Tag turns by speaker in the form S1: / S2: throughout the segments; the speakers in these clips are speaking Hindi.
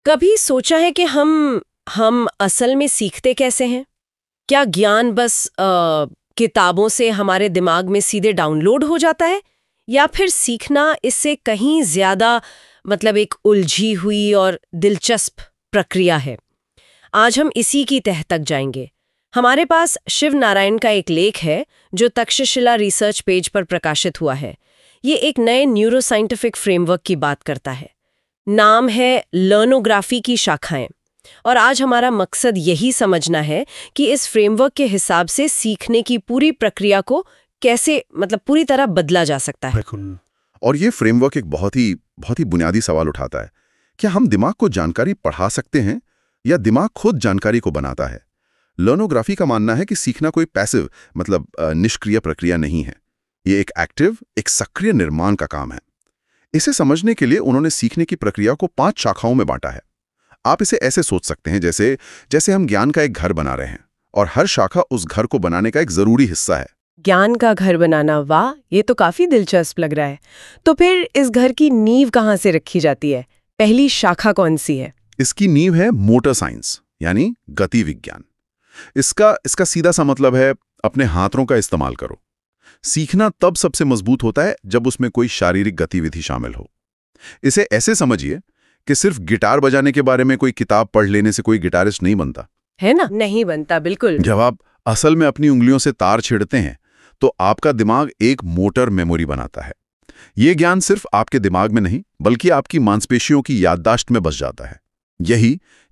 S1: कभी सोचा है कि हम असल में सीखते कैसे हैं? क्या ज्ञान बस किताबों से हमारे दिमाग में सीधे डाउनलोड हो जाता है, या फिर सीखना इससे कहीं ज्यादा मतलब एक उलझी हुई और दिलचस्प प्रक्रिया है? आज हम इसी की तह तक जाएंगे। हमारे पास शिव नारायण का एक लेख है जो तक्षशिला रिसर्च पेज पर प्रकाशित हुआ है। ये एक नए न्यूरोसाइंटिफिक फ्रेमवर्क की बात करता है। नाम है लर्नोग्राफी की शाखाएं। और आज हमारा मकसद यही समझना है कि इस फ्रेमवर्क के हिसाब से सीखने की पूरी प्रक्रिया को कैसे पूरी तरह बदला जा सकता है।
S2: और ये फ्रेमवर्क एक बहुत ही बुनियादी सवाल उठाता है। क्या हम दिमाग को जानकारी पढ़ा सकते हैं या दिमाग खुद जानकारी को बनाता है? लर्नोग्राफी का मानना है कि सीखना कोई पैसिव निष्क्रिय प्रक्रिया नहीं है। ये एक एक्टिव, एक सक्रिय निर्माण का काम है। इसे समझने के लिए उन्होंने सीखने की प्रक्रिया को 5 शाखाओं में बांटा है। आप इसे ऐसे सोच सकते हैं जैसे हम ज्ञान का एक घर बना रहे हैं और हर शाखा उस घर को बनाने का एक जरूरी हिस्सा है।
S1: ज्ञान का घर बनाना, वाह, ये तो काफी दिलचस्प लग रहा है। तो फिर इस घर की नींव कहाँ से रखी जाती है? पहली शाखा कौन सी है?
S2: इसकी नींव है मोटर साइंस, यानी गति विज्ञान। इसका सीधा सा मतलब है अपने हाथों का इस्तेमाल करो। सीखना तब सबसे मजबूत होता है जब उसमें कोई शारीरिक गतिविधि शामिल हो। इसे ऐसे समझिए कि सिर्फ गिटार बजाने के बारे में कोई किताब पढ़ लेने से कोई गिटारिस्ट नहीं बनता,
S1: है ना? नहीं बनता, बिल्कुल।
S2: जब आप असल में अपनी उंगलियों से तार छेड़ते हैं तो आपका दिमाग एक मोटर मेमोरी बनाता है। ये ज्ञान सिर्फ आपके दिमाग में नहीं बल्कि आपकी मांसपेशियों की याददाश्त में बस जाता है।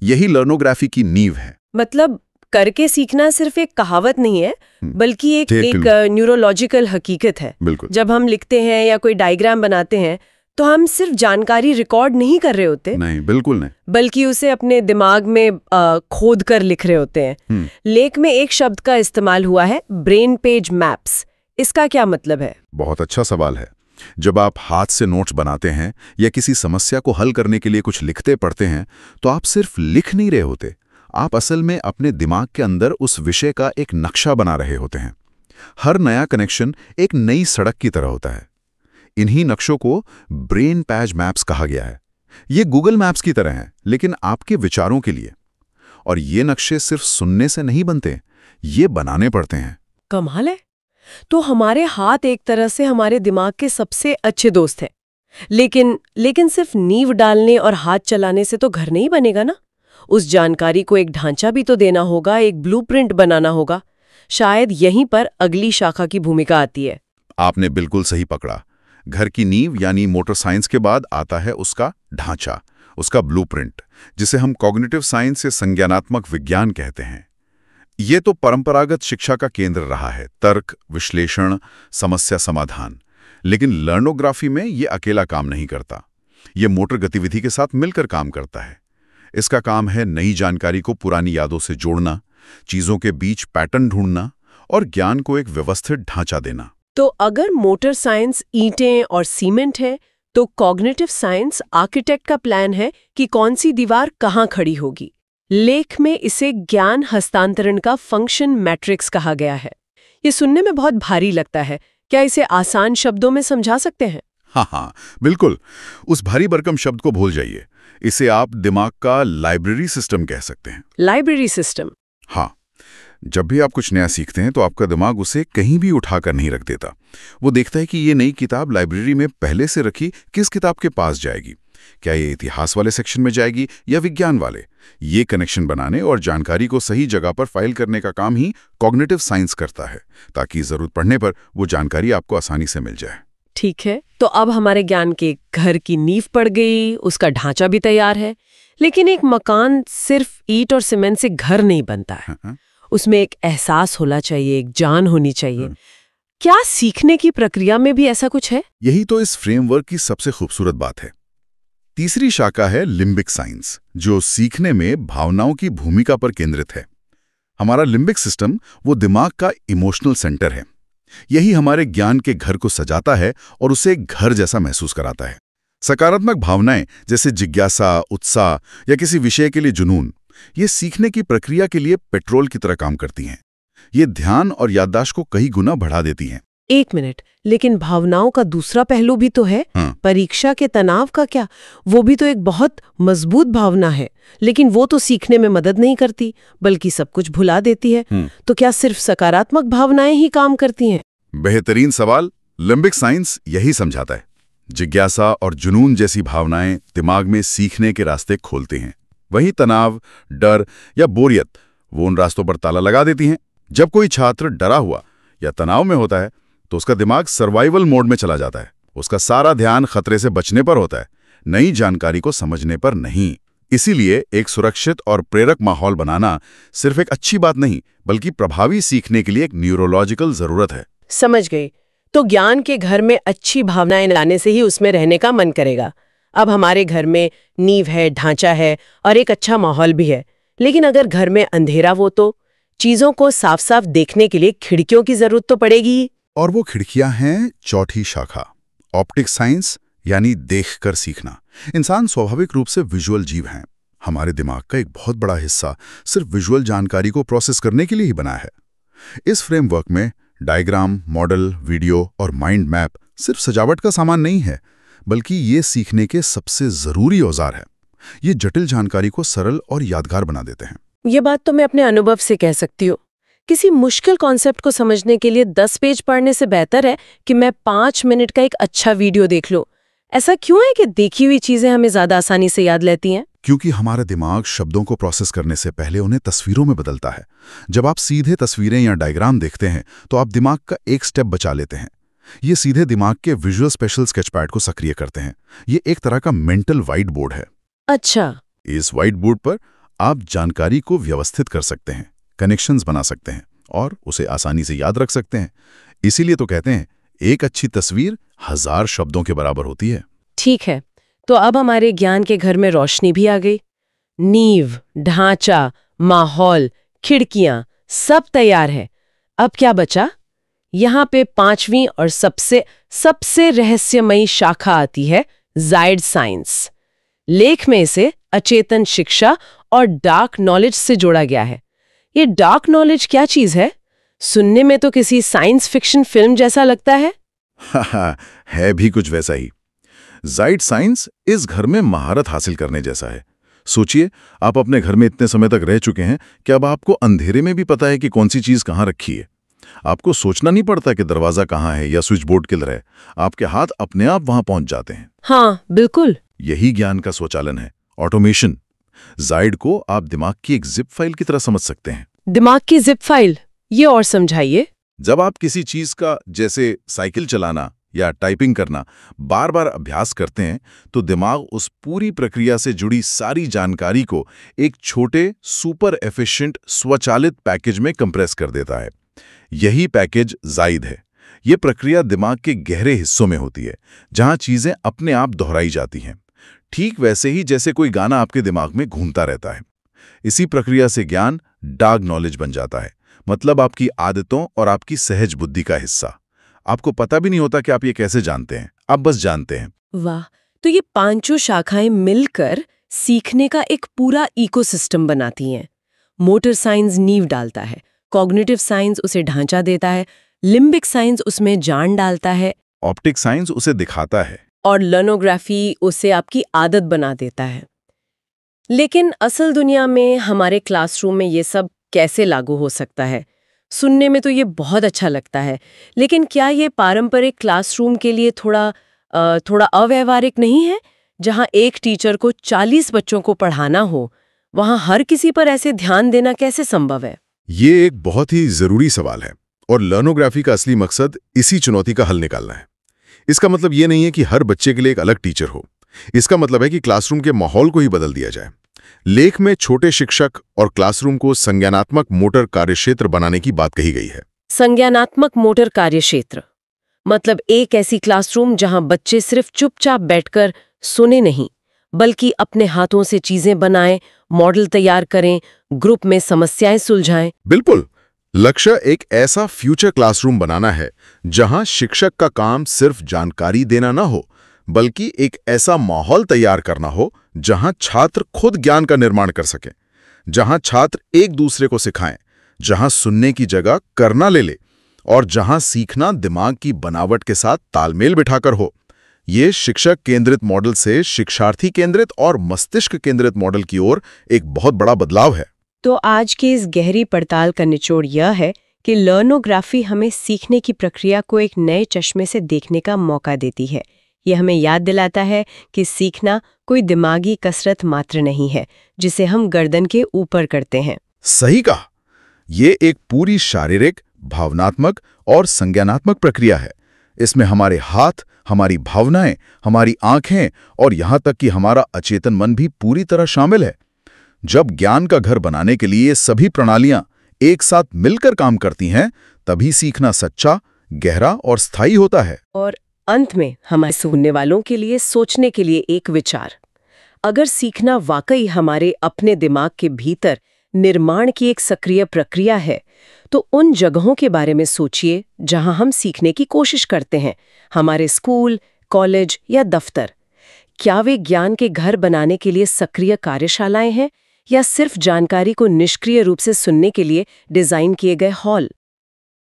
S2: यही लर्नोग्राफी की नींव है।
S1: मतलब करके सीखना सिर्फ एक कहावत नहीं है, बल्कि एक न्यूरोलॉजिकल हकीकत है। जब हम लिखते हैं या कोई डायग्राम बनाते हैं तो हम सिर्फ जानकारी रिकॉर्ड नहीं कर रहे होते,
S2: नहीं, बिल्कुल नहीं,
S1: बल्कि उसे अपने दिमाग में खोद कर लिख रहे होते हैं। लेख में एक शब्द का इस्तेमाल हुआ है, ब्रेन पेज मैप्स। इसका क्या मतलब है?
S2: बहुत अच्छा सवाल है। जब आप हाथ से नोट्स बनाते हैं या किसी समस्या को हल करने के लिए कुछ लिखते पढ़ते हैं तो आप सिर्फ लिख नहीं रहे होते, आप असल में अपने दिमाग के अंदर उस विषय का एक नक्शा बना रहे होते हैं। हर नया कनेक्शन एक नई सड़क की तरह होता है। इन्हीं नक्शों को ब्रेन पेज मैप्स कहा गया है। ये गूगल मैप्स की तरह हैं, लेकिन आपके विचारों के लिए। और ये नक्शे सिर्फ सुनने से नहीं बनते, ये बनाने पड़ते हैं।
S1: कमाल है। तो हमारे हाथ एक तरह से हमारे दिमाग के सबसे अच्छे दोस्त हैं। लेकिन सिर्फ नींव डालने और हाथ चलाने से तो घर नहीं बनेगा ना। उस जानकारी को एक ढांचा भी तो देना होगा, एक ब्लूप्रिंट बनाना होगा। शायद यहीं पर अगली शाखा की भूमिका आती है।
S2: आपने बिल्कुल सही पकड़ा। घर की नींव यानी मोटर साइंस के बाद आता है उसका ढांचा, उसका ब्लूप्रिंट, जिसे हम कॉग्निटिव साइंस या संज्ञानात्मक विज्ञान कहते हैं। ये तो परंपरागत शिक्षा का केंद्र रहा है, तर्क, विश्लेषण, समस्या समाधान। लेकिन लर्नोग्राफी में ये अकेला काम नहीं करता, ये मोटर गतिविधि के साथ मिलकर काम करता है। इसका काम है नई जानकारी को पुरानी यादों से जोड़ना, चीजों के बीच पैटर्न ढूंढना और ज्ञान को एक व्यवस्थित ढांचा देना।
S1: तो अगर मोटर साइंस ईंटें और सीमेंट है, तो कॉग्निटिव साइंस आर्किटेक्ट का प्लान है कि कौन सी दीवार कहाँ खड़ी होगी। लेख में इसे ज्ञान हस्तांतरण का फंक्शन मैट्रिक्स कहा गया है। ये सुनने में बहुत भारी लगता है, क्या इसे आसान शब्दों में समझा सकते हैं?
S2: हाँ, बिल्कुल। उस भारी भरकम शब्द को भूल जाइए। इसे आप दिमाग का लाइब्रेरी सिस्टम कह सकते हैं।
S1: Library system?
S2: हाँ। जब भी आप कुछ नया सीखते हैं तो आपका दिमाग उसे कहीं भी उठाकर नहीं रख देता। वो देखता है कि ये नई किताब लाइब्रेरी में पहले से रखी किस किताब के पास जाएगी। क्या ये इतिहास वाले सेक्शन में जाएगी या विज्ञान वाले? ये कनेक्शन बनाने और जानकारी को सही जगह पर फाइल करने का काम ही कॉग्निटिव साइंस करता है, ताकि जरूरत पड़ने पर वो जानकारी आपको आसानी से मिल जाए।
S1: ठीक है, तो अब हमारे ज्ञान के घर की नींव पड़ गई, उसका ढांचा भी तैयार है। लेकिन एक मकान सिर्फ ईंट और सीमेंट से घर नहीं बनता है। उसमें एक एहसास होना चाहिए, एक जान होनी चाहिए। क्या सीखने की प्रक्रिया में भी ऐसा कुछ है?
S2: यही तो इस फ्रेमवर्क की सबसे खूबसूरत बात है। तीसरी शाखा है लिम्बिक साइंस, जो सीखने में भावनाओं की भूमिका पर केंद्रित है। हमारा लिम्बिक सिस्टम वो दिमाग का इमोशनल सेंटर है। यही हमारे ज्ञान के घर को सजाता है और उसे एक घर जैसा महसूस कराता है। सकारात्मक भावनाएं जैसे जिज्ञासा, उत्साह या किसी विषय के लिए जुनून, ये सीखने की प्रक्रिया के लिए पेट्रोल की तरह काम करती हैं। ये ध्यान और याददाश्त को कई गुना बढ़ा देती हैं।
S3: एक मिनट, लेकिन भावनाओं का दूसरा पहलू भी तो है। परीक्षा के तनाव का क्या? वो भी तो एक बहुत मजबूत भावना है, लेकिन वो तो सीखने में मदद नहीं करती, बल्कि सब कुछ भुला देती है। तो क्या सिर्फ सकारात्मक भावनाएं ही काम करती हैं?
S2: बेहतरीन सवाल। लिम्बिक साइंस यही समझाता है। जिज्ञासा और जुनून जैसी भावनाएं दिमाग में सीखने के रास्ते खोलती हैं। वहीं तनाव, डर या बोरियत वो उन रास्तों पर ताला लगा देती हैं। जब कोई छात्र डरा हुआ या तनाव में होता है तो उसका दिमाग सर्वाइवल मोड में चला जाता है। उसका सारा ध्यान खतरे से बचने पर होता है, नई जानकारी को समझने पर नहीं। इसीलिए एक सुरक्षित और प्रेरक माहौल बनाना सिर्फ एक अच्छी बात नहीं, बल्कि प्रभावी सीखने के लिए एक न्यूरोलॉजिकल जरूरत है।
S3: समझ गई। तो ज्ञान के घर में अच्छी भावनाएं लाने से ही उसमें रहने का मन करेगा। अब हमारे घर में नींव है, ढांचा है और एक अच्छा माहौल भी है, लेकिन अगर घर में अंधेरा हो तो चीजों को साफ साफ देखने के लिए खिड़कियों की जरूरत तो पड़ेगी।
S2: और वो खिड़कियां हैं चौथी शाखा, ऑप्टिक साइंस, यानी देखकर सीखना। इंसान स्वाभाविक रूप से विजुअल जीव हैं। हमारे दिमाग का एक बहुत बड़ा हिस्सा सिर्फ विजुअल जानकारी को प्रोसेस करने के लिए ही बना है। इस फ्रेमवर्क में डायग्राम, मॉडल, वीडियो और माइंड मैप सिर्फ सजावट का सामान नहीं है, बल्कि ये सीखने के सबसे जरूरी औजार है। ये जटिल जानकारी को सरल और यादगार बना देते हैं।
S3: ये बात तो मैं अपने अनुभव से कह सकती हूँ। किसी मुश्किल कॉन्सेप्ट को समझने के लिए 10 पेज पढ़ने से बेहतर है कि मैं 5 मिनट का एक अच्छा वीडियो देख लूं। ऐसा क्यों है कि देखी हुई चीजें हमें ज्यादा आसानी से याद रहती हैं?
S2: क्योंकि हमारा दिमाग शब्दों को प्रोसेस करने से पहले उन्हें तस्वीरों में बदलता है। जब आप सीधे तस्वीरें या डायग्राम देखते हैं तो आप दिमाग का एक स्टेप बचा लेते हैं। ये सीधे दिमाग के विजुअल स्पेशल स्केचपैड को सक्रिय करते हैं। ये एक तरह का मेंटल व्हाइट बोर्ड है।
S3: अच्छा।
S2: इस व्हाइट बोर्ड पर आप जानकारी को व्यवस्थित कर सकते हैं, कनेक्शंस बना सकते हैं और उसे आसानी से याद रख सकते हैं। इसीलिए तो कहते हैं एक अच्छी तस्वीर 1000 शब्दों के बराबर होती है।
S3: ठीक है, तो अब हमारे ज्ञान के घर में रोशनी भी आ गई। नींव, ढांचा, माहौल, खिड़कियां सब तैयार है। अब क्या बचा? यहाँ पे 5वीं और सबसे रहस्यमयी शाखा आती है, जायड साइंस। लेख में इसे अचेतन शिक्षा और डार्क नॉलेज से जोड़ा गया है। ये डार्क नॉलेज क्या चीज है? सुनने में तो किसी साइंस फिक्शन फिल्म जैसा लगता है।
S2: है भी कुछ वैसा ही। जायड साइंस इस घर में महारत हासिल करने जैसा है। सोचिए, आप अपने घर में इतने समय तक रह चुके हैं कि अब आपको अंधेरे में भी पता है कि कौन सी चीज कहाँ रखी है। आपको सोचना नहीं पड़ता कि दरवाजा कहाँ है या स्विच बोर्ड किधर है। आपके हाथ अपने आप वहां पहुंच जाते हैं।
S3: हाँ, बिल्कुल।
S2: यही ज्ञान का स्वचालन है, ऑटोमेशन। जायड को आप दिमाग की एक जिप फाइल की तरह समझ सकते हैं।
S3: दिमाग की जिप फाइल, ये और समझाइए।
S2: जब आप किसी चीज का, जैसे साइकिल चलाना या टाइपिंग करना, बार बार अभ्यास करते हैं तो दिमाग उस पूरी प्रक्रिया से जुड़ी सारी जानकारी को एक छोटे सुपर एफिशिएंट स्वचालित पैकेज में कंप्रेस कर देता है। यही पैकेज जायड है। ये प्रक्रिया दिमाग के गहरे हिस्सों में होती है, जहां चीजें अपने आप दोहराई जाती हैं, ठीक वैसे ही जैसे कोई गाना आपके दिमाग में घूमता रहता है। इसी प्रक्रिया से ज्ञान डार्क नॉलेज बन जाता है, मतलब आपकी आदतों और आपकी सहज बुद्धि का हिस्सा। आपको पता भी नहीं होता कि आप ये कैसे जानते हैं, आप बस जानते हैं।
S3: वाह, तो ये 5 शाखाएं मिलकर सीखने का एक पूरा इकोसिस्टम बनाती हैं। मोटर साइंस नींव डालता है, कॉग्निटिव साइंस उसे ढांचा देता है, लिम्बिक साइंस उसमें जान डालता है,
S2: ऑप्टिक साइंस उसे दिखाता है,
S3: और लर्नोग्राफी उसे आपकी आदत बना देता है। लेकिन असल दुनिया में, हमारे क्लासरूम में ये सब कैसे लागू हो सकता है? सुनने में तो ये बहुत अच्छा लगता है, लेकिन क्या ये पारंपरिक क्लासरूम के लिए थोड़ा अव्यवहारिक नहीं है? जहां एक टीचर को 40 बच्चों को पढ़ाना हो, वहां हर किसी पर ऐसे ध्यान देना कैसे संभव है?
S2: ये एक बहुत ही जरूरी सवाल है, और लर्नोग्राफी का असली मकसद इसी चुनौती का हल निकालना है। इसका मतलब ये नहीं है कि हर बच्चे के लिए एक अलग टीचर हो। इसका मतलब है कि क्लासरूम के माहौल को ही बदल दिया जाए। लेख में छोटे शिक्षक और क्लासरूम को संज्ञानात्मक मोटर कार्यक्षेत्र बनाने की बात कही गई है।
S3: संज्ञानात्मक मोटर कार्यक्षेत्र मतलब एक ऐसी क्लासरूम जहां बच्चे सिर्फ चुपचाप बैठकर सुने नहीं, बल्कि अपने हाथों से चीजें बनाएं, मॉडल तैयार करें, ग्रुप में समस्याएं सुलझाएं।
S2: बिल्कुल। लक्ष्य एक ऐसा फ्यूचर क्लासरूम बनाना है जहां शिक्षक का काम सिर्फ जानकारी देना ना हो, बल्कि एक ऐसा माहौल तैयार करना हो जहां छात्र खुद ज्ञान का निर्माण कर सकें, जहां छात्र एक दूसरे को सिखाएं, जहां सुनने की जगह करना ले ले, और जहां सीखना दिमाग की बनावट के साथ तालमेल बिठाकर हो। ये शिक्षक केंद्रित मॉडल से शिक्षार्थी केंद्रित और मस्तिष्क केंद्रित मॉडल की ओर एक बहुत बड़ा बदलाव है।
S3: तो आज की इस गहरी पड़ताल का निचोड़ यह है कि लर्नोग्राफी हमें सीखने की प्रक्रिया को एक नए चश्मे से देखने का मौका देती है। ये हमें याद दिलाता है कि सीखना कोई दिमागी कसरत मात्र नहीं है जिसे हम गर्दन के ऊपर करते हैं।
S2: सही कहा। ये एक पूरी शारीरिक, भावनात्मक और संज्ञानात्मक प्रक्रिया है। इसमें हमारे हाथ, हमारी भावनाएं, हमारी आंखें और यहां तक कि हमारा अचेतन मन भी पूरी तरह शामिल है। जब ज्ञान का घर बनाने के लिए ये सभी प्रणालियां एक साथ मिलकर काम करती हैं, तभी सीखना सच्चा, गहरा और स्थायी होता है।
S3: और अंत में हमारे सुनने वालों के लिए सोचने के लिए एक विचार। अगर सीखना वाकई हमारे अपने दिमाग के भीतर निर्माण की एक सक्रिय प्रक्रिया है, तो उन जगहों के बारे में सोचिए जहां हम सीखने की कोशिश करते हैं, हमारे स्कूल, कॉलेज या दफ्तर। क्या वे ज्ञान के घर बनाने के लिए सक्रिय कार्यशालाएं हैं या सिर्फ जानकारी को निष्क्रिय रूप से सुनने के लिए डिजाइन किए गए हॉल?